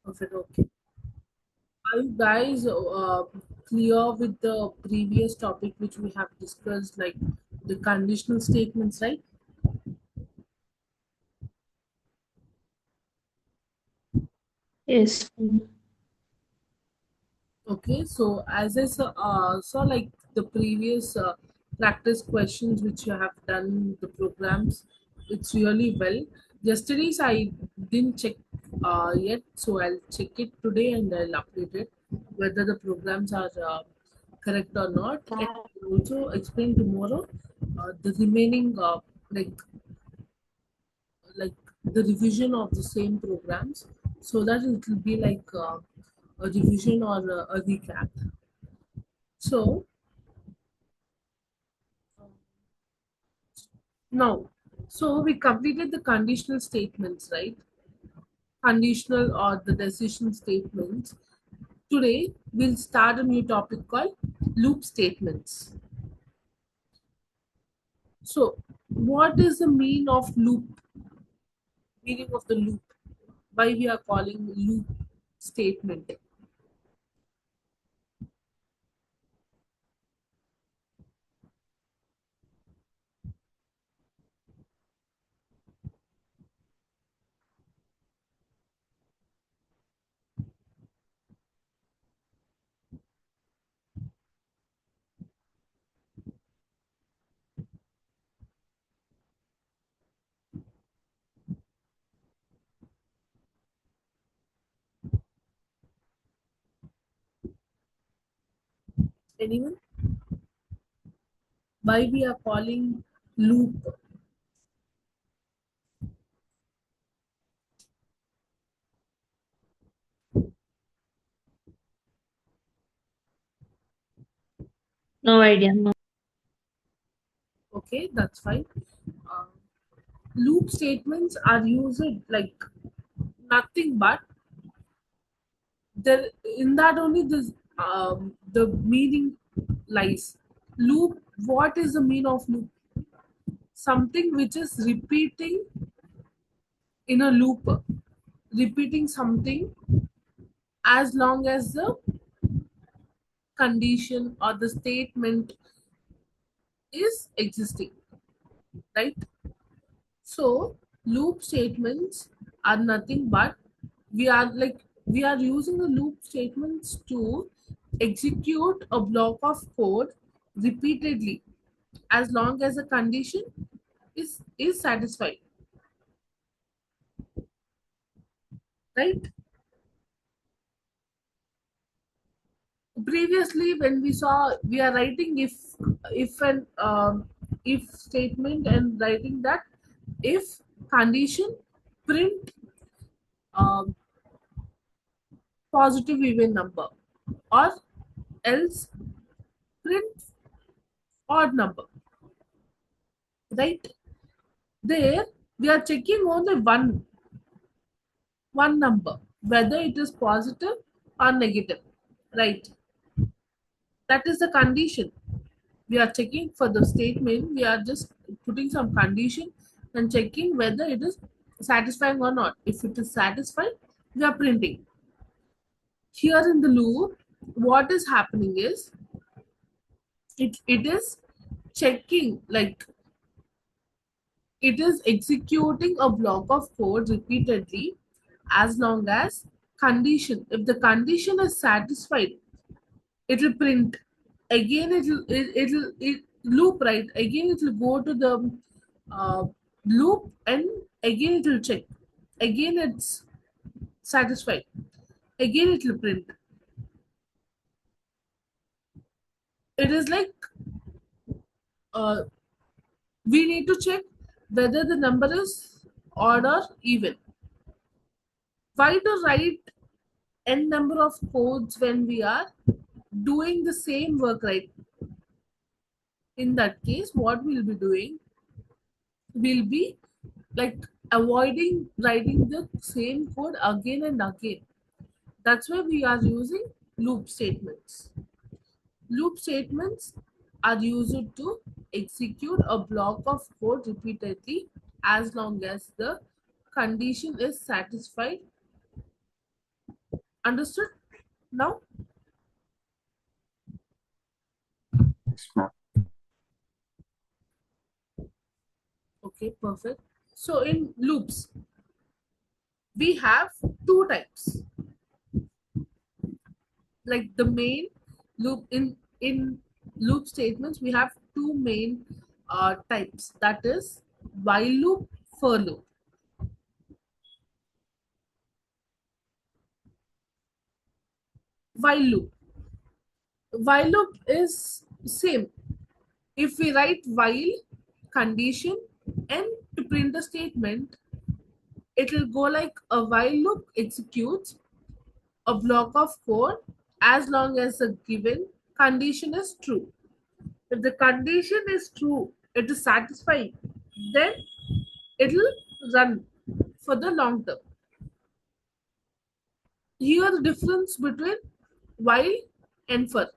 Perfect. Okay. Are you guys clear with the previous topic which we have discussed, like the conditional statements, right? Yes. Okay. So as I saw like the previous practice questions which you have done the programs, it's really well. Yesterday's I didn't check yet, so I'll check it today and I'll update it whether the programs are correct or not. And I'll also explain tomorrow the remaining like like the revision of the same programs so that it will be like a revision or a recap. So now, so we completed the conditional statements, right? Conditional or the decision statements. Today we'll start a new topic called loop statements. So what is the meaning of the loop? Why we are calling loop statement? Anyone? Why we are calling loop? No idea. No. Okay, that's fine. Uh, Loop statements are used like nothing but there in that only the meaning lies. Loop. What is the meaning of loop? Something which is repeating in a loop, repeating something as long as the condition or the statement is existing, right? So loop statements are nothing but we are using the loop statements to execute a block of code repeatedly as long as the condition is satisfied, right? Previously when we saw we are writing if an if statement and writing that if condition print um, positive even number or else print odd number, right? There we are checking only one number whether it is positive or negative, right? That is the condition we are checking for the statement. We are just putting some condition and checking whether it is satisfying or not. If it is satisfied, we are printing. Here in the loop, what is happening is it is checking like it is executing a block of code repeatedly as long as condition if the condition is satisfied it will print again it loop, right? Again it will go to the uh, loop and again it will check again it's satisfied again it will print. It is like uh, we need to check whether the number is odd or even. Why to write n number of codes when we are doing the same work, right? In that case what we'll be doing will be like avoiding writing the same code again and again. That's why we are using loop statements. Loop statements are used to execute a block of code repeatedly as long as the condition is satisfied Understood now? Yes, ma'am. Okay, perfect. So in loops, we have two types. Like the main loop in loop statements, we have two main types. That is while loop, for loop. While loop. While loop is same. If we write while condition and to print the statement, it will go like a while loop executes a block of code as long as the given condition is true. If the condition is true, it is satisfying, then it will run for the long term. Here the difference between while and for.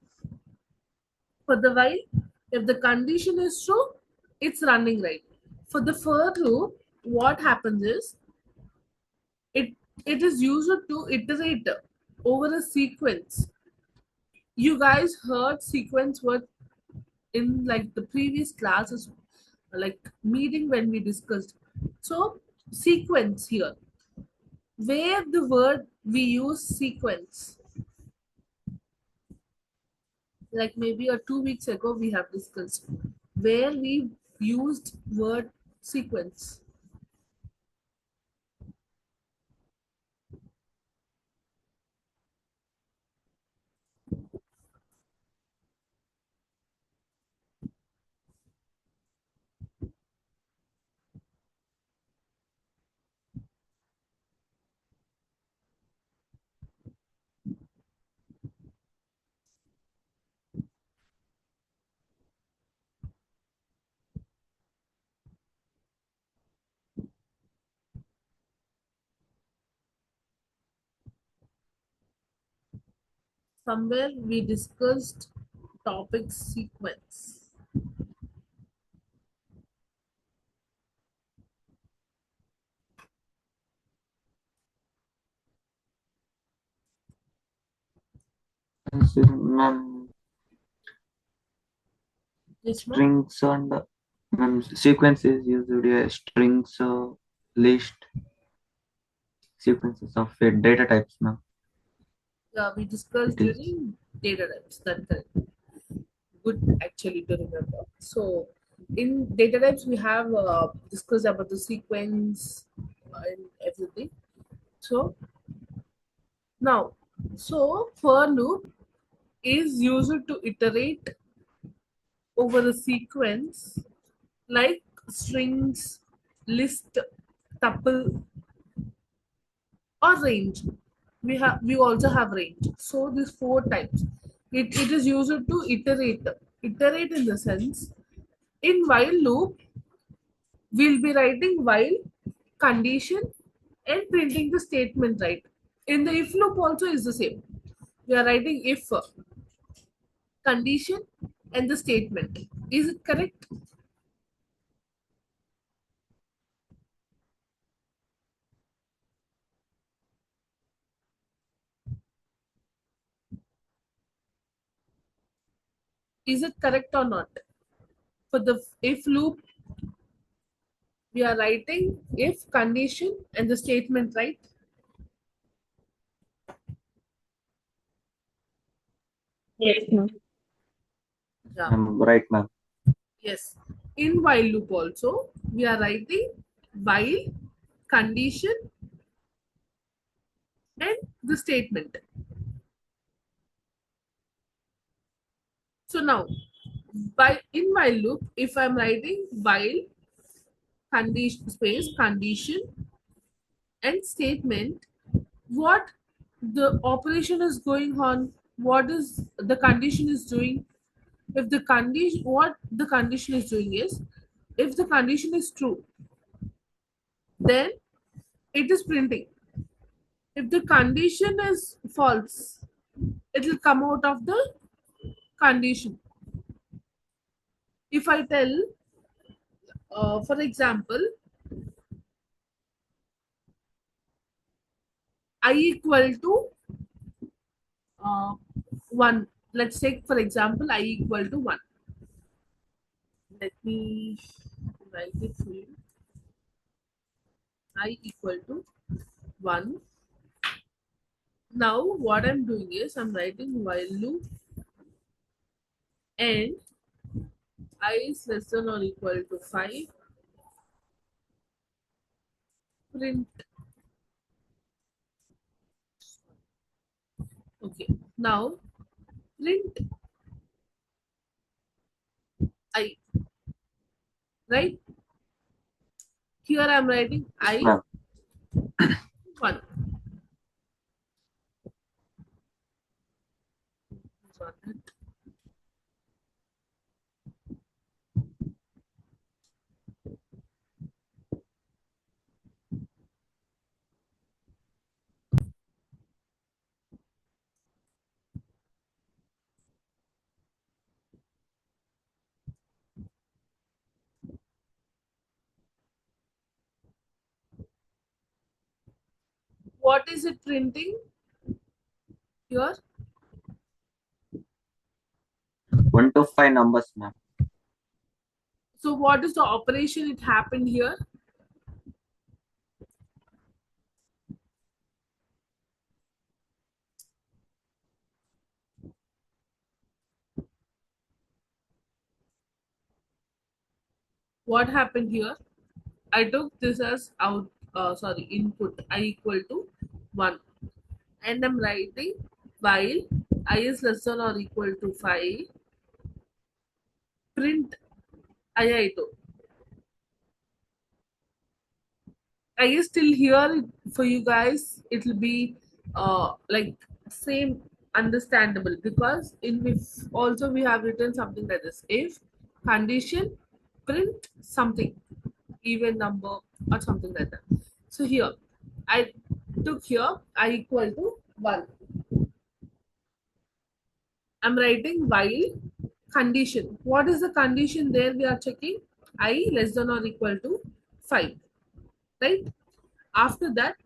For the while, if the condition is true, it's running right. For the for loop, what happens is it it is used to iterate over a sequence. You guys heard sequence word in like the previous classes, like meeting when we discussed. So sequence here, where the word we use sequence, like maybe a 2 weeks ago we have discussed where we used word sequence. Somewhere we discussed topic sequence. Yes, ma'am. Yes, ma'am. Strings and sequence is usually a strings list sequences of data types, ma'am. Yeah, we discussed It is during data types. That's correct. Good actually to remember. So in data types, we have discussed about the sequence and everything. So now, so for loop is used to iterate over a sequence like strings, list, tuple, or range. We also have range. So these four types. It is used to iterate. Iterate in the sense in while loop we'll be writing while condition and printing the statement right. In the if loop also is the same. We are writing if condition and the statement. Is it correct? Is it correct or not? For the if loop, we are writing if condition and the statement right. Yes, ma'am. Yeah. right, ma'am. Yes. In while loop also, we are writing while condition and the statement. So now, by in while loop, if I'm writing while condition space condition and statement, what the operation is going on, what is the condition is doing. If the condition, what the condition is doing is, if the condition is true, then it is printing. If the condition is false, it will come out of the condition. If I tell, for example, I equal to uh, 1. Let's take for example I equal to 1. Let me write it for you. I equal to 1. Now what I'm doing is I'm writing while loop and I is less than or equal to 5. Print. Okay. Now print I. Right? Here I'm writing Yes, I ma'am. 1. What is it printing here? 1 to 5 numbers, ma'am. So what is the operation it happened here? What happened here? I took this as out, sorry, input I equal to 1 and I'm writing while I is less than or equal to 5, print I2. I guess till here for you guys it will be like same understandable because in if also we have written something like this: if condition print something, even number or something like that. So here I took here I equal to 1. I'm writing while condition. What is the condition there we are checking? I less than or equal to 5, right? After that,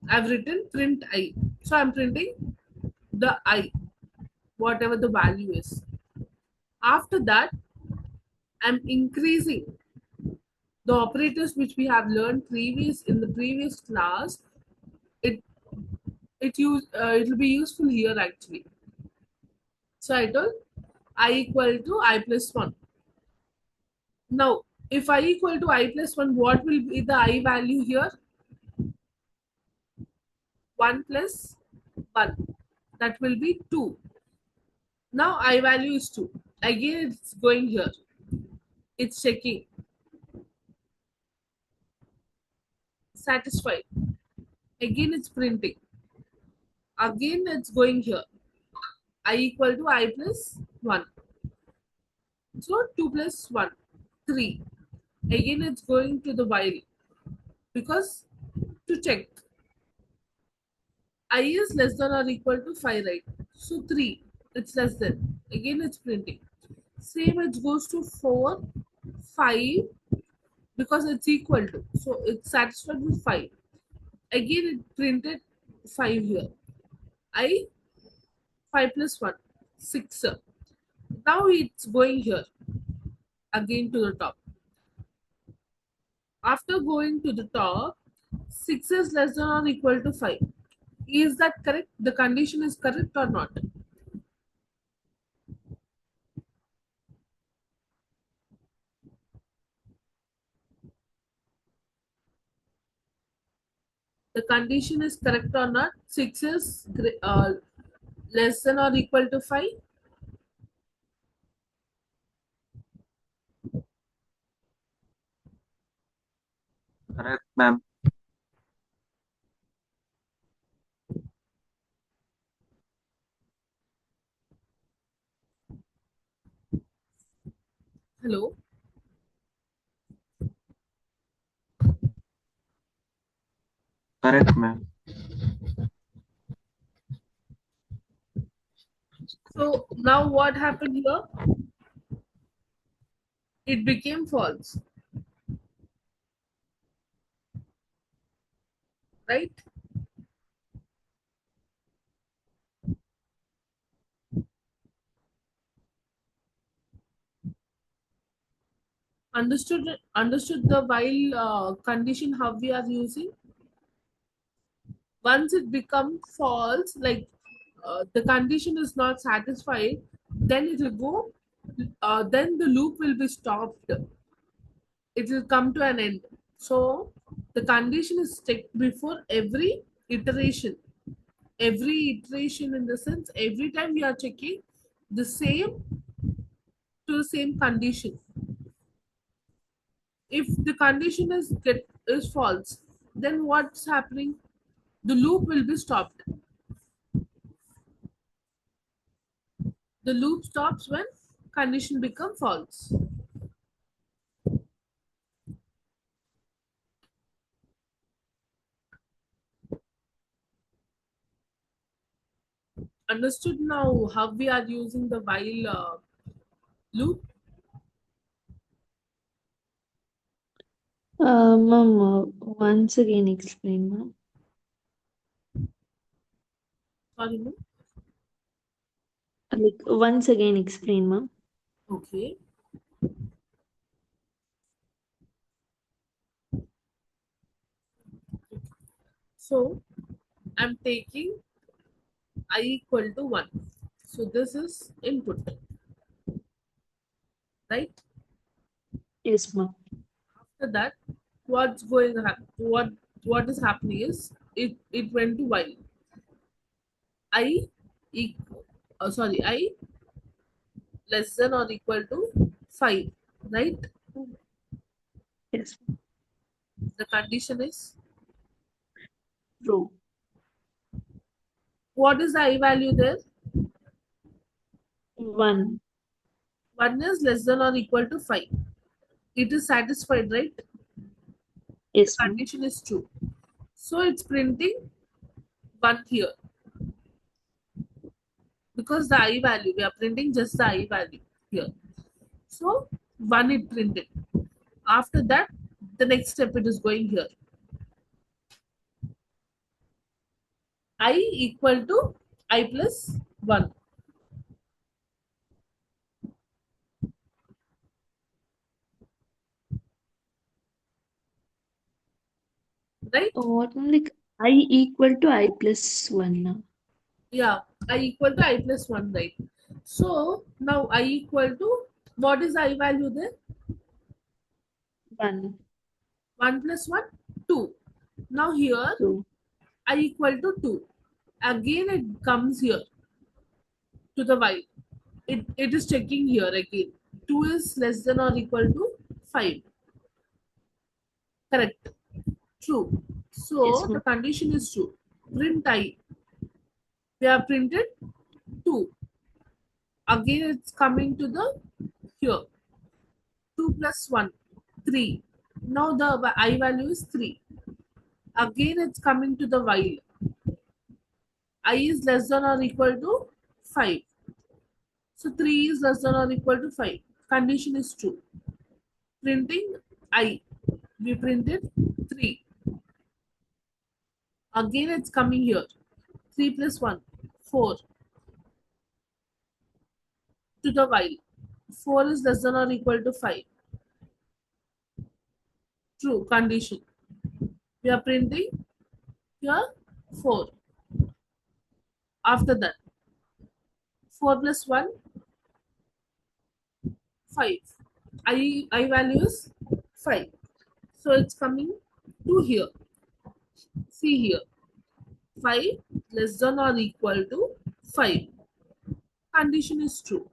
I've written print I. So I'm printing the I, whatever the value is. After that, I'm increasing the operators which we have learned previous in the previous class. It it will be useful here actually. So I told I equal to I plus 1. Now, if I equal to I plus 1, what will be the I value here? 1 plus 1. That will be 2. Now I value is 2. Again, it's going here. It's checking. Satisfied. Again, it's printing. Again, it's going here. I equal to I plus 1. So 2 plus 1. 3. Again, it's going to the while. Because to check. I is less than or equal to 5, right? So 3. It's less than. Again, it's printing. Same, it goes to 4, 5. Because it's equal to. So it's satisfied with 5. Again, it printed 5 here. I 5 plus 1, 6. Now it's going here again to the top. After going to the top, 6 is less than or equal to 5. Is that correct? The condition is correct or not? The condition is correct or not? 6 is less than or equal to 5. Correct, ma'am. Hello? Correct, ma'am. So now what happened here? It became false, right? Understood the while condition how we are using. Once it becomes false, like the condition is not satisfied, then it will go, then the loop will be stopped, it will come to an end. So the condition is checked before every iteration in the sense every time we are checking the same to the same condition. If the condition is false, then what's happening, the loop will be stopped. The loop stops when condition become false. Understood now how we are using the while loop? Ma'am, once again explain, ma'am. Sorry, ma'am. Like once again explain, ma'am. Okay. So I'm taking I equal to 1. So this is input, right? Yes, ma'am. After that, what is happening is it went to while. I equal, I less than or equal to 5, right? Yes, The condition is, true. what is the I value there? 1. 1 is less than or equal to 5. It is satisfied, right? The Yes, ma'am. condition is true. So it's printing 1 here because the I value, we are printing just the I value here. So 1 it printed. After that, the next step it is going here. I equal to I plus 1, right? What, ma'am? Like I equal to I plus 1 now. Yeah, I equal to I plus 1, right? So now I equal to, what is I value there? 1, 1 plus 1, 2. Now here 2. I equal to 2. Again it comes here to the while. It is checking here again. 2 is less than or equal to 5. Correct. True. Yes, So the ma'am. condition is true. Print I. We have printed 2. Again it's coming to the here. 2 plus 1, 3. Now the I value is 3. Again it's coming to the while. I is less than or equal to 5. So 3 is less than or equal to 5. Condition is true. Printing I. We printed 3. Again it's coming here. 3 plus 1, 4 to the while. 4 is less than or equal to 5. True. Condition. We are printing here 4. After that, 4 plus 1, 5. I value is 5. So it's coming to here. See here. 5 less than or equal to 5. Condition is true.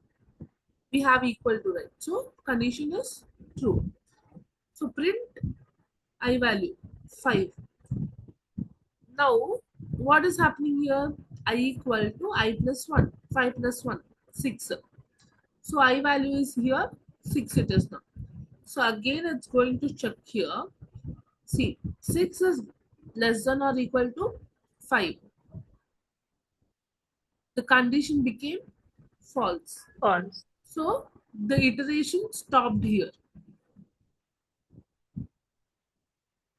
We have equal to, right? So condition is true. So print I value 5. Now what is happening here? I equal to I plus 1. 5 plus 1, 6. So I value is here 6 it is now. So again it's going to check here. See, 6 is less than or equal to 5. The condition became false. False. So the iteration stopped here.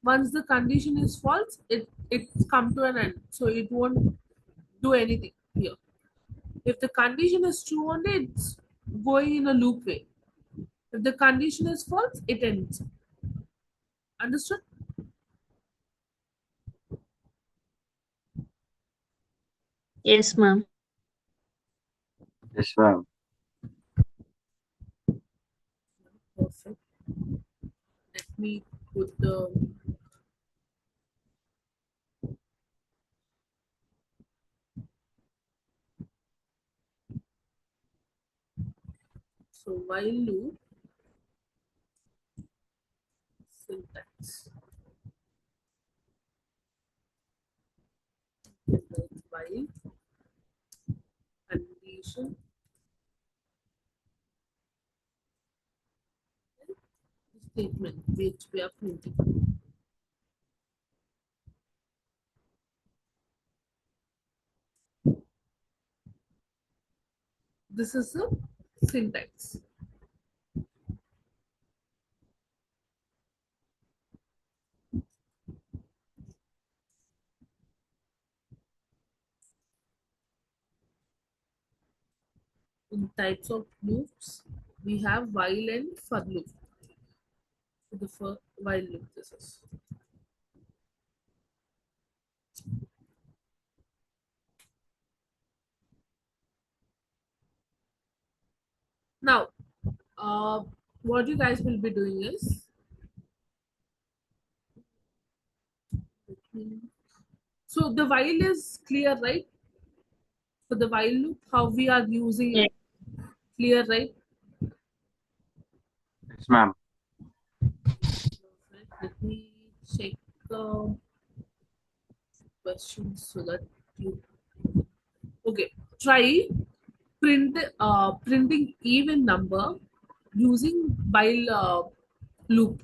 Once the condition is false, it's come to an end. So it won't do anything here. If the condition is true only, it's going in a loop way. If the condition is false, it ends. Understood? Yes, ma'am. Yes, ma'am. Perfect. Let me put the so while loop syntax. While condition statement which we are printing. This is the syntax. In types of loops, we have while and for loop. So the for while loop this is. Now, uh, what you guys will be doing is so the while is clear, right? For the while loop, how we are using Yeah. it, clear, right? Yes, ma'am. Perfect. Let me check questions so that you okay. Try printing even number using while loop.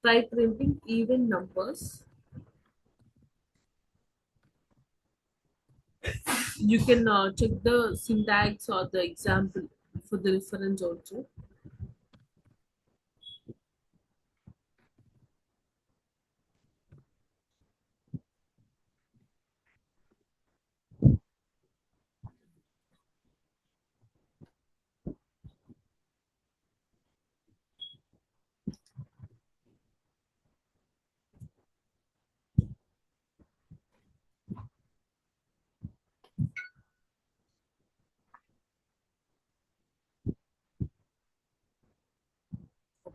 Try printing even numbers. You can check the syntax or the example for the reference also.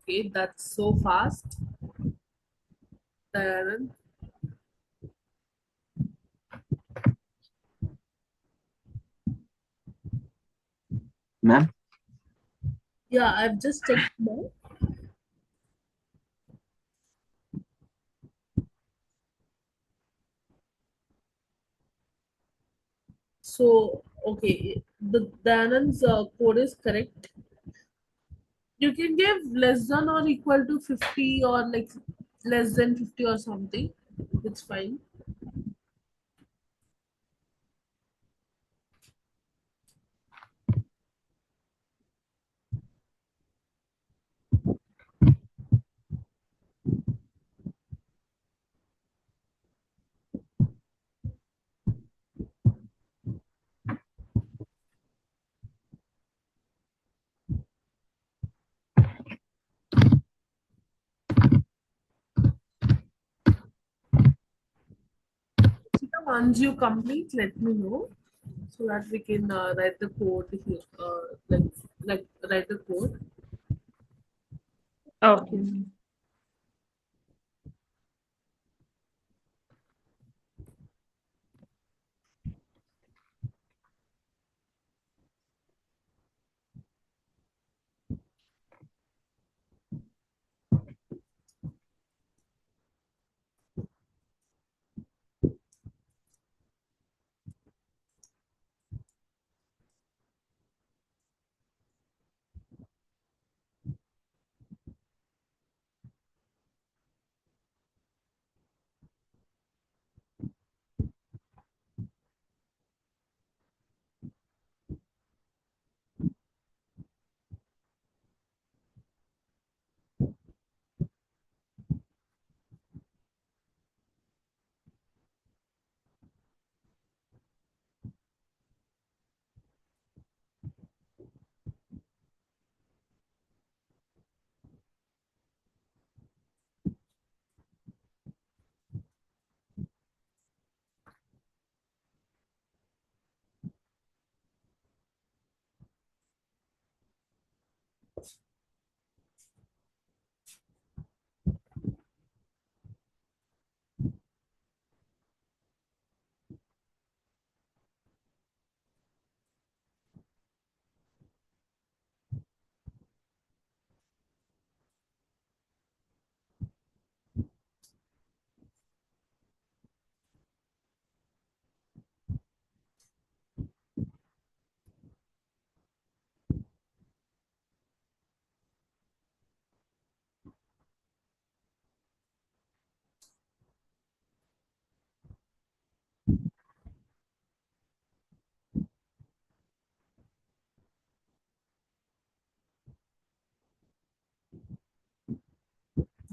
Okay, that's so fast. Then Ma'am. yeah, I've just checked now. So okay, the Anand's code is correct. You can give less than or equal to 50 or like less than 50 or something. It's fine. Sita, once you complete, let me know so that we can write the code here. Like write the code. Okay.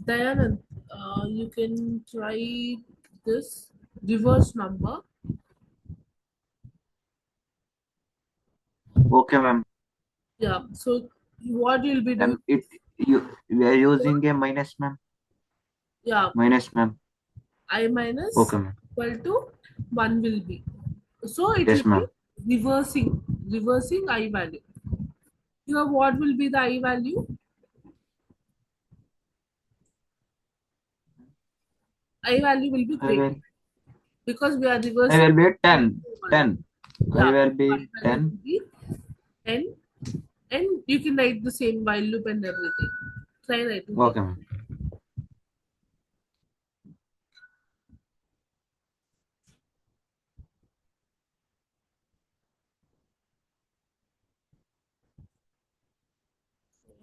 Dayanand, you can try this reverse number. Okay, ma'am. Yeah. So what you'll be doing? Ma'am, we are using a minus, ma'am. Yeah, Minus, ma'am. I minus Okay, ma'am. equal to 1 will be. So it Yes, will be ma'am. reversing I value. Here what will be the I value? I value will be I greater will. because we are I reversing will be 0 10. to 1. 10. I Yeah, will I be value 10. will be 10, and you can write the same while loop and everything. Try writing it. Okay, ma'am.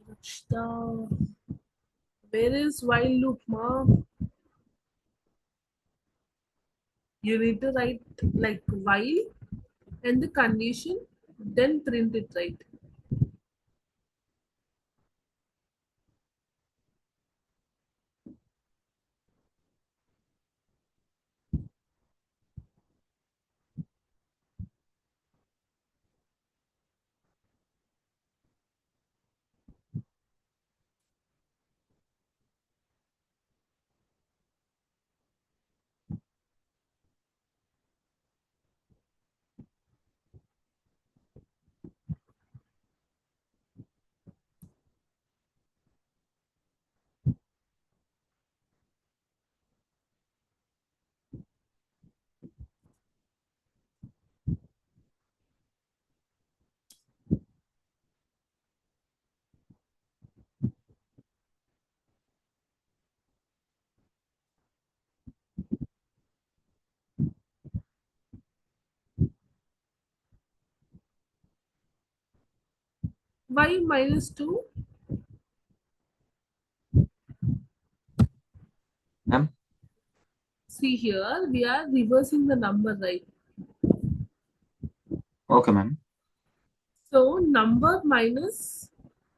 Rakshita, where is while loop, mom? You need to write like while and the condition, then print it, right? Y minus 2. Ma'am. See here, we are reversing the number, right? Okay, ma'am. So number minus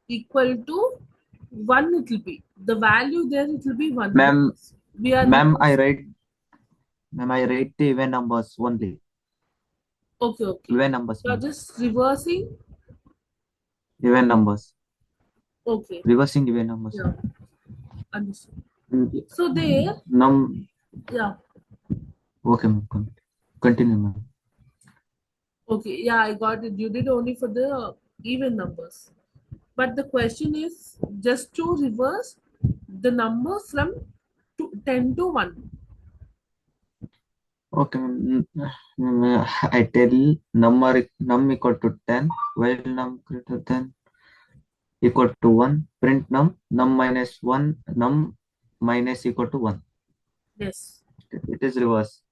equal to 1 it will be. The value there it will be 1 Ma'am, because we are ma'am, reversing. I write the even numbers only. Okay, okay. Even numbers, You are ma'am. just reversing. Even numbers. Okay. Reversing even numbers, Yeah, ma'am. understood. Mm, So there, Num. yeah, Okay, ma'am. Continue, ma'am. okay, yeah, I got it. You did only for the even numbers. But the question is just to reverse the number from 10 to 1. Okay, ma'am. I tell num equal to 10, while num greater than equal to 1, print num minus 1, num minus equal to 1. Yes. It is reverse.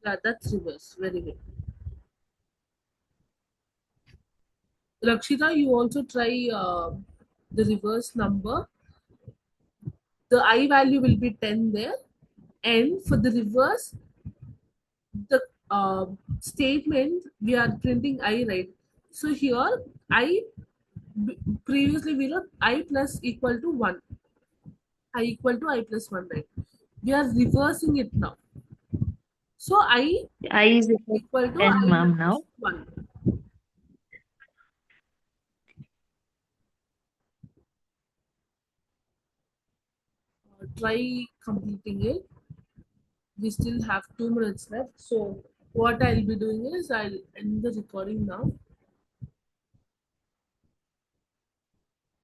Yeah, that's reverse. Very good. Rakshita, you also try the reverse number. The I value will be 10 there. And for the reverse, the statement we are printing I, right? So here, I previously we wrote I plus equal to 1. I equal to I plus 1, right? We are reversing it now. So I I is equal to equal to 10, I ma'am, minus now. 1. Try completing it. We still have 2 minutes left. So what I'll be doing is I'll end the recording now.